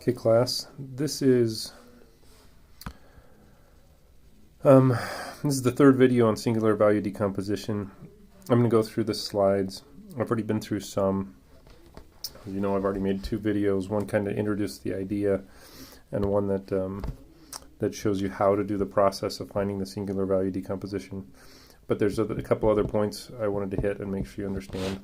Okay, class. This is the third video on singular value decomposition. I'm going to go through the slides. I've already been through some. You know, I've already made two videos. One kind of introduced the idea, and one that shows you how to do the process of finding the singular value decomposition. But there's a couple other points I wanted to hit and make sure you understand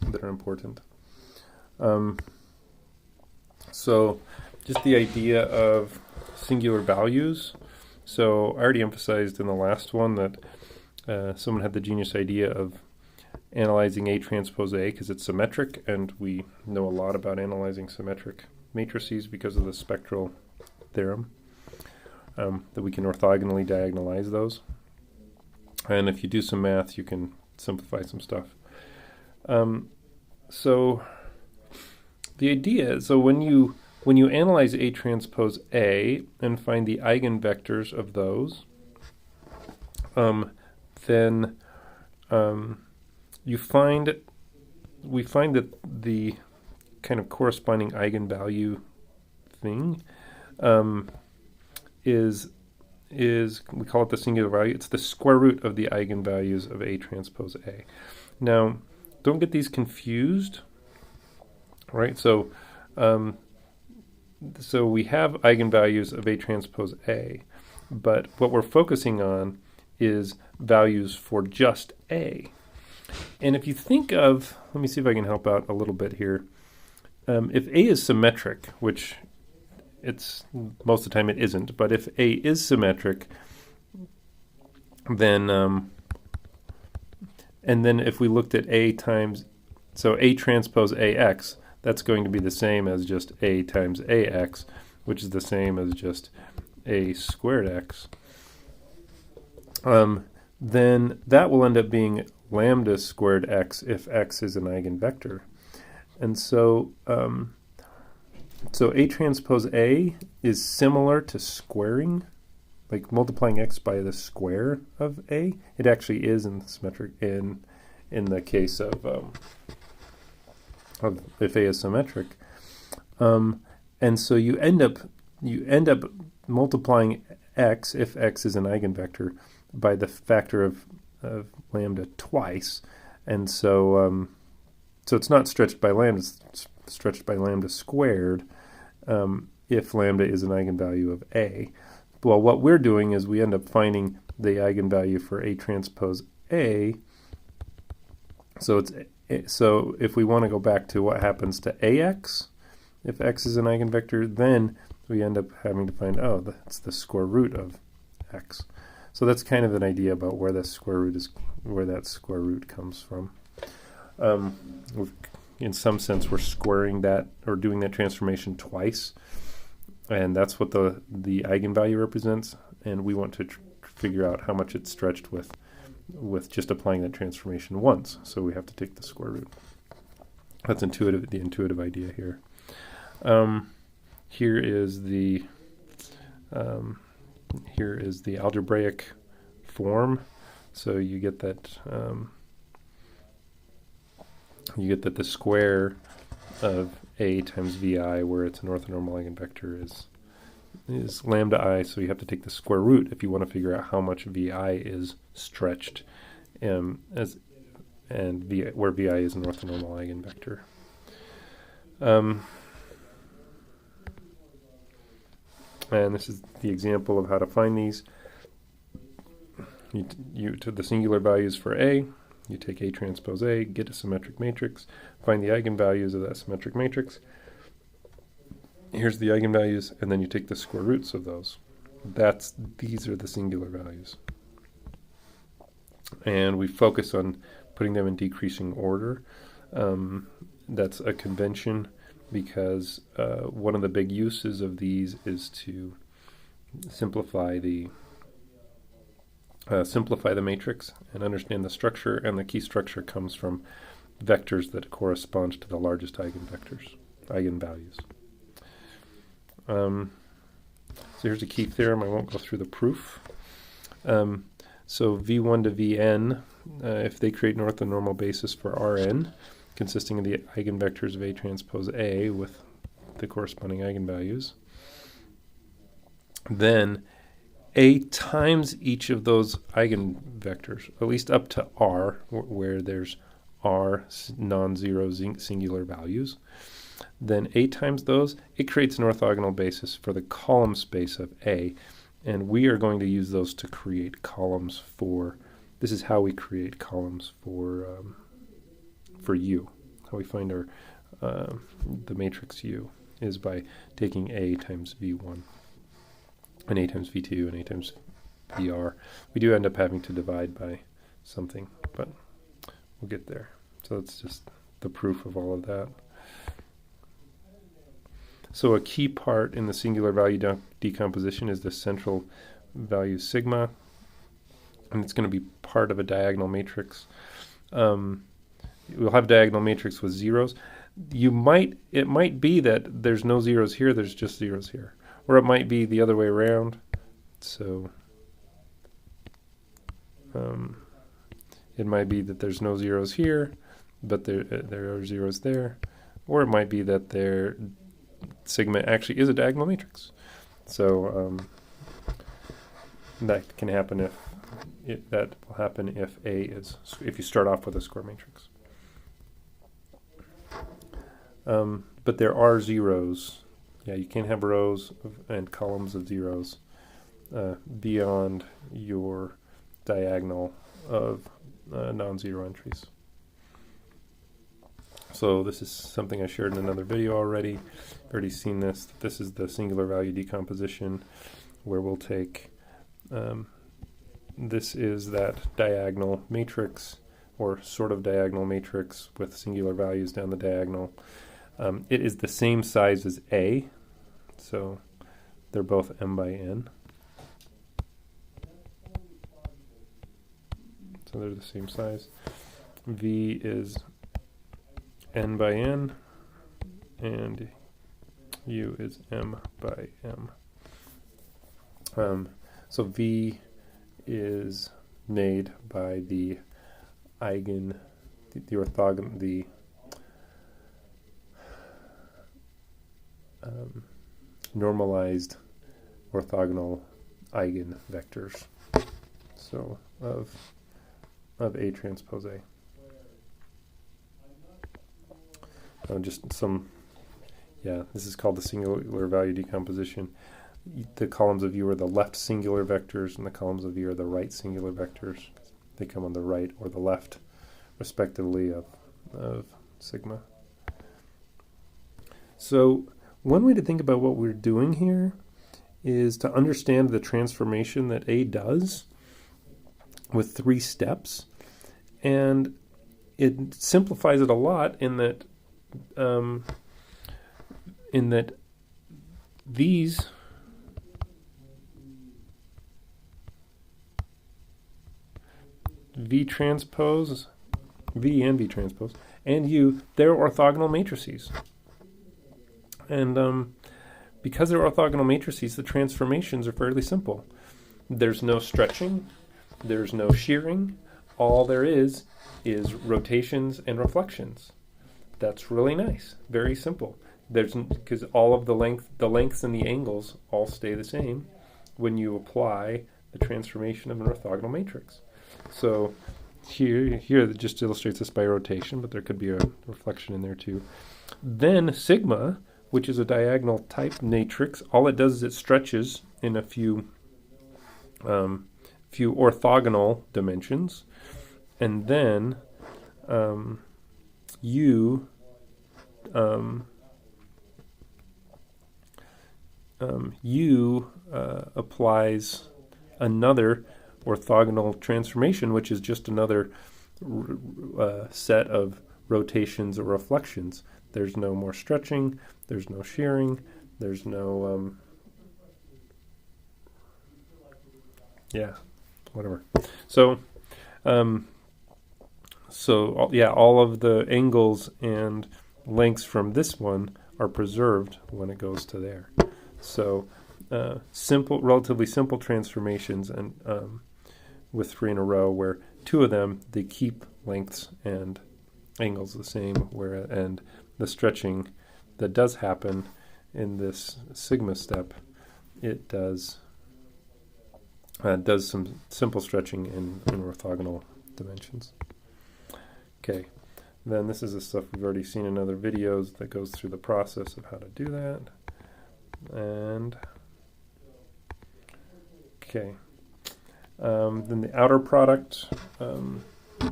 that are important. So just the idea of singular values. So I already emphasized in the last one that someone had the genius idea of analyzing A transpose A because it's symmetric, and we know a lot about analyzing symmetric matrices because of the spectral theorem, that we can orthogonally diagonalize those. And if you do some math, you can simplify some stuff. So the idea is, so when you analyze A transpose A and find the eigenvectors of those, then we find that the kind of corresponding eigenvalue thing is we call it the singular value. It's the square root of the eigenvalues of A transpose A. Now, don't get these confused, right? So we have eigenvalues of A transpose A, but what we're focusing on is values for just A. And if you think of, let me see if I can help out a little bit here. If A is symmetric, which it's most of the time it isn't, but if A is symmetric, then and then if we looked at A times, so A transpose AX, that's going to be the same as just A times AX, which is the same as just A squared X. Then that will end up being lambda squared X if X is an eigenvector. And so A transpose A is similar to squaring, like multiplying X by the square of A. It actually is in the symmetric in the case of if A is symmetric. And so you end up multiplying X if X is an eigenvector by the factor of lambda twice, and so it's not stretched by lambda, it's stretched by lambda squared if lambda is an eigenvalue of A. Well, what we're doing is we end up finding the eigenvalue for A transpose A. So if we want to go back to what happens to AX, if X is an eigenvector, then we end up having to find, oh, that's the square root of X. So that's kind of an idea about where the square root is, where that square root comes from. In some sense, we're squaring that or doing that transformation twice, and that's what the eigenvalue represents. And we want to figure out how much it's stretched with just applying that transformation once. So we have to take the square root. That's intuitive. The intuitive idea here. Here is the algebraic form. So you get that the square of A times VI, where it's an orthonormal eigenvector, is lambda I. So you have to take the square root if you want to figure out how much VI is stretched, where VI is an orthonormal eigenvector. And this is the example of how to find these. You to the singular values for A, you take A transpose A, get a symmetric matrix, find the eigenvalues of that symmetric matrix. Here's the eigenvalues, and then you take the square roots of those. These are the singular values. And we focus on putting them in decreasing order. That's a convention, because one of the big uses of these is to simplify the matrix and understand the structure, and the key structure comes from vectors that correspond to the largest eigenvalues. So here's a key theorem. I won't go through the proof. So V1 to Vn, if they create an orthonormal basis for Rn, consisting of the eigenvectors of A transpose A with the corresponding eigenvalues. Then A times each of those eigenvectors, at least up to R, where there's R non-zero singular values. Then A times those, it creates an orthogonal basis for the column space of A. And we are going to use those to create columns for, this is how we create columns for U. How we find our the matrix U is by taking A times V1 and A times V2 and A times VR. We do end up having to divide by something, but we'll get there. So that's just the proof of all of that. So a key part in the singular value decomposition is the central value sigma, and it's going to be part of a diagonal matrix. We'll have diagonal matrix with zeros. It might be that there's no zeros here, there's just zeros here. Or it might be the other way around. So it might be that there's no zeros here, but there are zeros there. Or it might be that their sigma actually is a diagonal matrix. So that can happen that will happen if you start off with a square matrix. But there are zeros. Yeah, you can't have rows and columns of zeros beyond your diagonal of non-zero entries. So this is something I shared in another video already. I've already seen this. This is the singular value decomposition, where we'll take, this is that diagonal matrix, or sort of diagonal matrix with singular values down the diagonal. It is the same size as A, so they're both m by n. So they're the same size. V is n by n, and U is m by m. So V is made by the normalized orthogonal eigenvectors. So of A transpose A. This is called the singular value decomposition. The columns of U are the left singular vectors, and the columns of V are the right singular vectors. They come on the right or the left, respectively, of sigma. So one way to think about what we're doing here is to understand the transformation that A does with 3 steps, and it simplifies it a lot in that these V transpose, V and V transpose, and U, they're orthogonal matrices. And because they're orthogonal matrices, the transformations are fairly simple. There's no stretching, there's no shearing. All there is rotations and reflections. That's really nice, very simple. Because all of the lengths and the angles all stay the same when you apply the transformation of an orthogonal matrix. So here it just illustrates this by rotation, but there could be a reflection in there too. Then sigma, which is a diagonal type matrix, all it does is it stretches in a few orthogonal dimensions, and then U applies another orthogonal transformation, which is just another set of rotations or reflections. There's no more stretching, there's no shearing, there's no whatever. So all of the angles and lengths from this one are preserved when it goes to there. So relatively simple transformations, and with 3 in a row, where 2 of them, they keep lengths and angles the same, and the stretching that does happen in this sigma step, it does some simple stretching in orthogonal dimensions. Okay, then this is the stuff we've already seen in other videos that goes through the process of how to do that. And okay, then the outer product.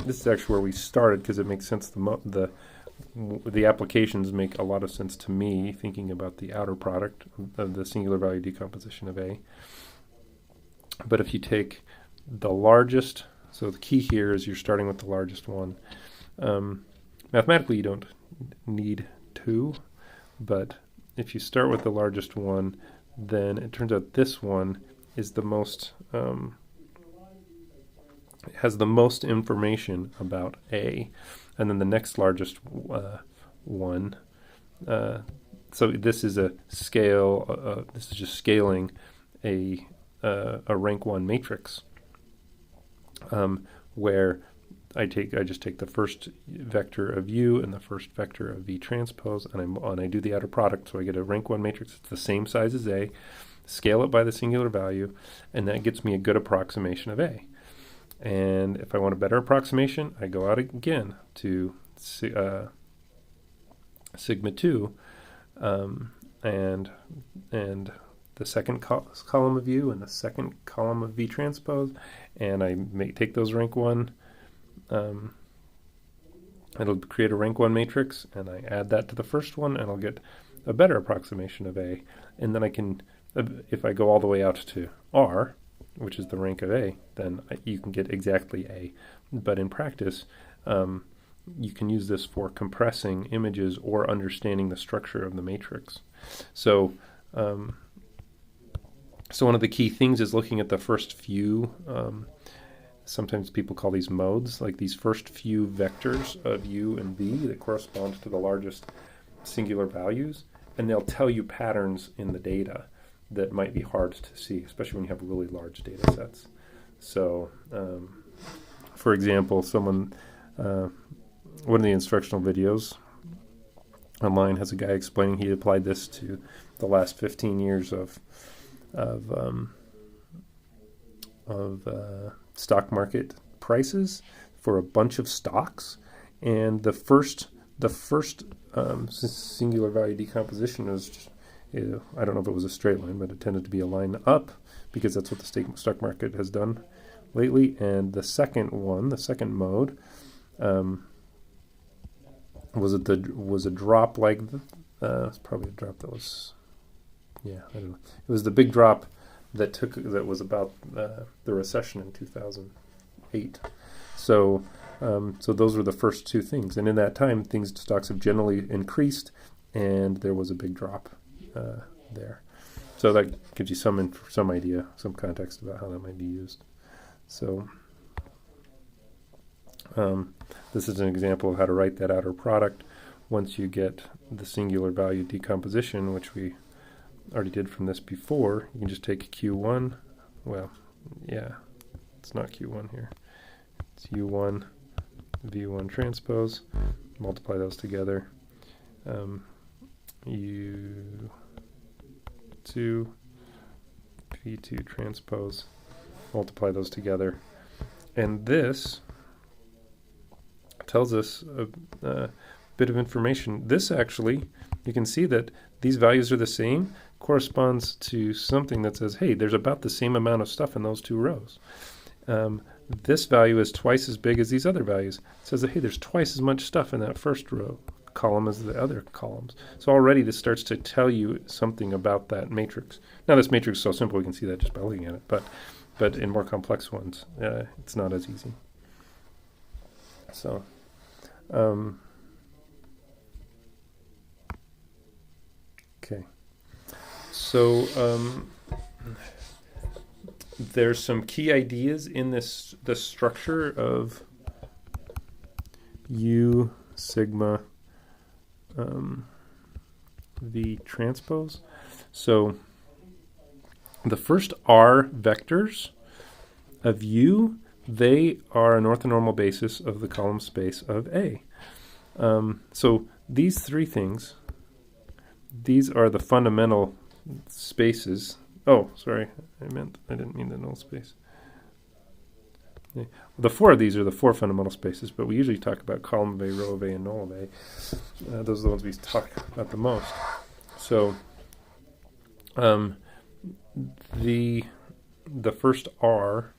This is actually where we started because it makes sense. The applications make a lot of sense to me, thinking about the outer product of the singular value decomposition of A. But if you take the largest, so the key here is you're starting with the largest one. Mathematically, you don't need 2, but if you start with the largest one, then it turns out this one is the most, has the most information about A, and then the next largest one. So this is a scale. This is just scaling a rank 1 matrix, where I just take the first vector of U and the first vector of V transpose, and I do the outer product, so I get a rank 1 matrix. It's the same size as A, scale it by the singular value, and that gets me a good approximation of A. And if I want a better approximation, I go out again to sigma 2, and the second column of U and the second column of V transpose, and I take those rank 1. It'll create a rank 1 matrix, and I add that to the first one, and I'll get a better approximation of A. And then I can, if I go all the way out to R, which is the rank of A, then you can get exactly A. But in practice, you can use this for compressing images or understanding the structure of the matrix. So, so one of the key things is looking at the first few. Sometimes people call these modes, like these first few vectors of U and V that correspond to the largest singular values, and they'll tell you patterns in the data that might be hard to see, especially when you have really large data sets. So, for example, one of the instructional videos online has a guy explaining he applied this to the last 15 years of stock market prices for a bunch of stocks, and the first singular value decomposition was just, I don't know if it was a straight line, but it tended to be a line up because that's what the stock market has done lately. And the second one, the second mode, was a drop like it's probably a drop that was, I don't know. It was the big drop that was about the recession in 2008. So those were the first two things, and in that time, stocks have generally increased, and there was a big drop there. So that gives you some idea, some context about how that might be used. So this is an example of how to write that outer product once you get the singular value decomposition, which we already did from this before. You can just take Q1. Well, yeah, it's not Q1 here. It's U1, V1 transpose. Multiply those together. U2, V2 transpose. Multiply those together. And this tells us a bit of information. This actually, you can see that these values are the same, corresponds to something that says, hey, there's about the same amount of stuff in those two rows. This value is twice as big as these other values. It says that, hey, there's twice as much stuff in that first row column as the other columns. So already this starts to tell you something about that matrix. Now this matrix is so simple we can see that just by looking at it, but in more complex ones, it's not as easy. So, okay. So there's some key ideas in the structure of U sigma V transpose. So the first R vectors of U, they are an orthonormal basis of the column space of A. So these three things, these are the fundamental spaces. Oh, sorry, I didn't mean the null space. Yeah. The four of these are the four fundamental spaces, but we usually talk about column of A, row of A, and null of A. Those are the ones we talk about the most. So the first R,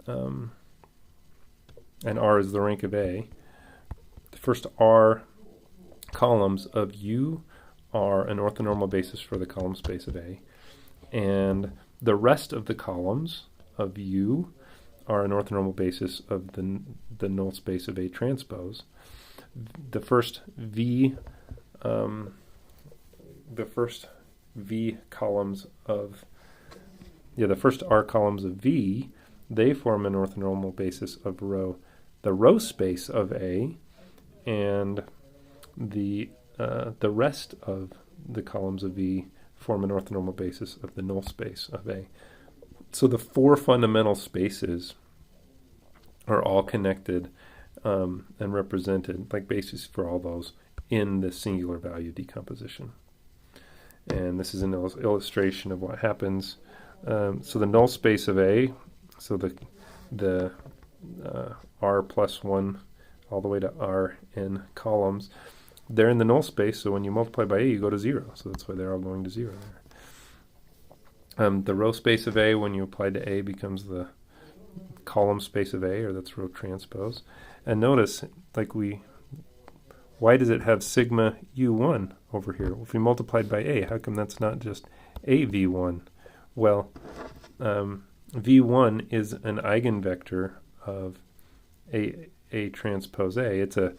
and R is the rank of A, the first R columns of U are an orthonormal basis for the column space of A, and the rest of the columns of U are an orthonormal basis of the null space of A transpose. The first V columns of the first R columns of V, they form an orthonormal basis of the row space of A, and the rest of the columns of V form an orthonormal basis of the null space of A. So the four fundamental spaces are all connected and represented like bases for all those in the singular value decomposition. And this is an illustration of what happens. So the null space of A, so the R plus 1 all the way to Rn columns, they're in the null space, so when you multiply by A, you go to 0. So that's why they're all going to 0 there. The row space of A, when you apply to A, becomes the column space of A, or that's row transpose. And notice, why does it have sigma U1 over here? If we multiplied by A, how come that's not just A V1? Well, V1 is an eigenvector of A transpose A. It's a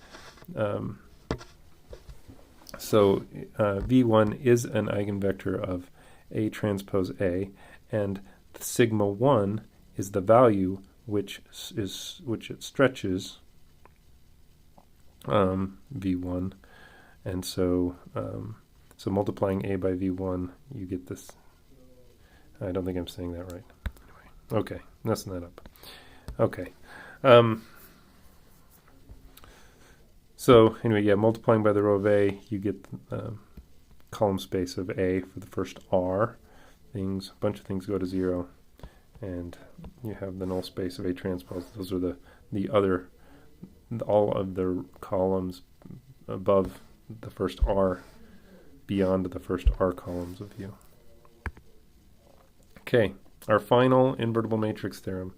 V1 is an eigenvector of A transpose A, and sigma 1 is the value which it stretches V1, and so multiplying A by V1, you get this. I don't think I'm saying that right. Anyway, okay, messing that up. Okay. So anyway, multiplying by the row of A, you get column space of A for the first R. A bunch of things go to 0, and you have the null space of A transpose. Those are all of the columns above the first R, beyond the first R columns of U. Okay, our final invertible matrix theorem.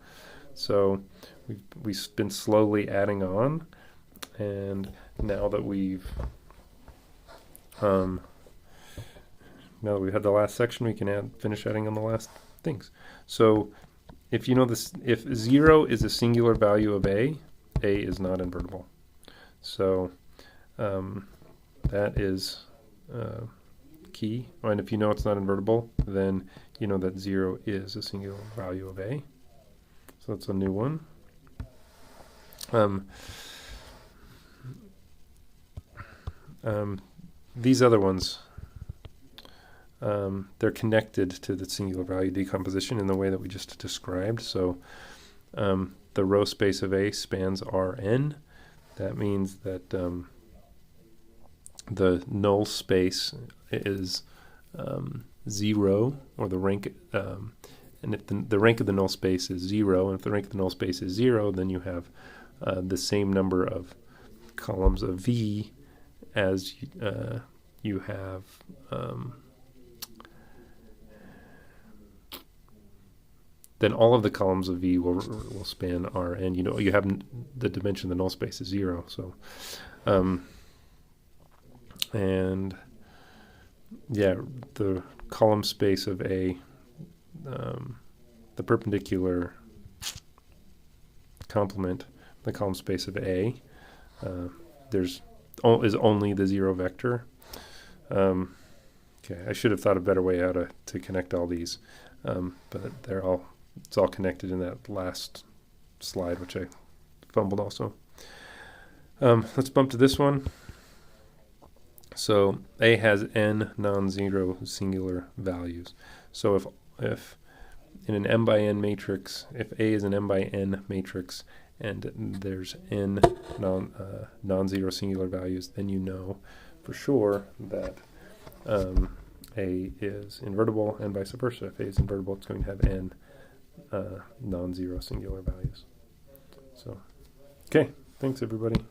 So we've been slowly adding on, and now that we've had the last section, we can finish adding on the last things. So if you know this, if 0 is a singular value of A is not invertible. So that is key. And if you know it's not invertible, then you know that 0 is a singular value of A. So that's a new one. These other ones, they're connected to the singular value decomposition in the way that we just described. So the row space of A spans Rn. That means that the null space is 0, or the rank, and if the rank of the null space is 0, and if the rank of the null space is 0, then you have the same number of columns of V as you have then all of the columns of V will span R, and you have the dimension of the null space is 0. So, and the column space of A, the perpendicular complement, the column space of A, is only the 0 vector. Okay, I should have thought a better way how to connect all these, but it's all connected in that last slide, which I fumbled also. Let's bump to this one. So A has n non-zero singular values. So if in an m by n matrix, if A is an m by n matrix and there's n non-zero singular values, then you know for sure that A is invertible, and vice versa. If A is invertible, it's going to have n non-zero singular values. So, okay, thanks everybody.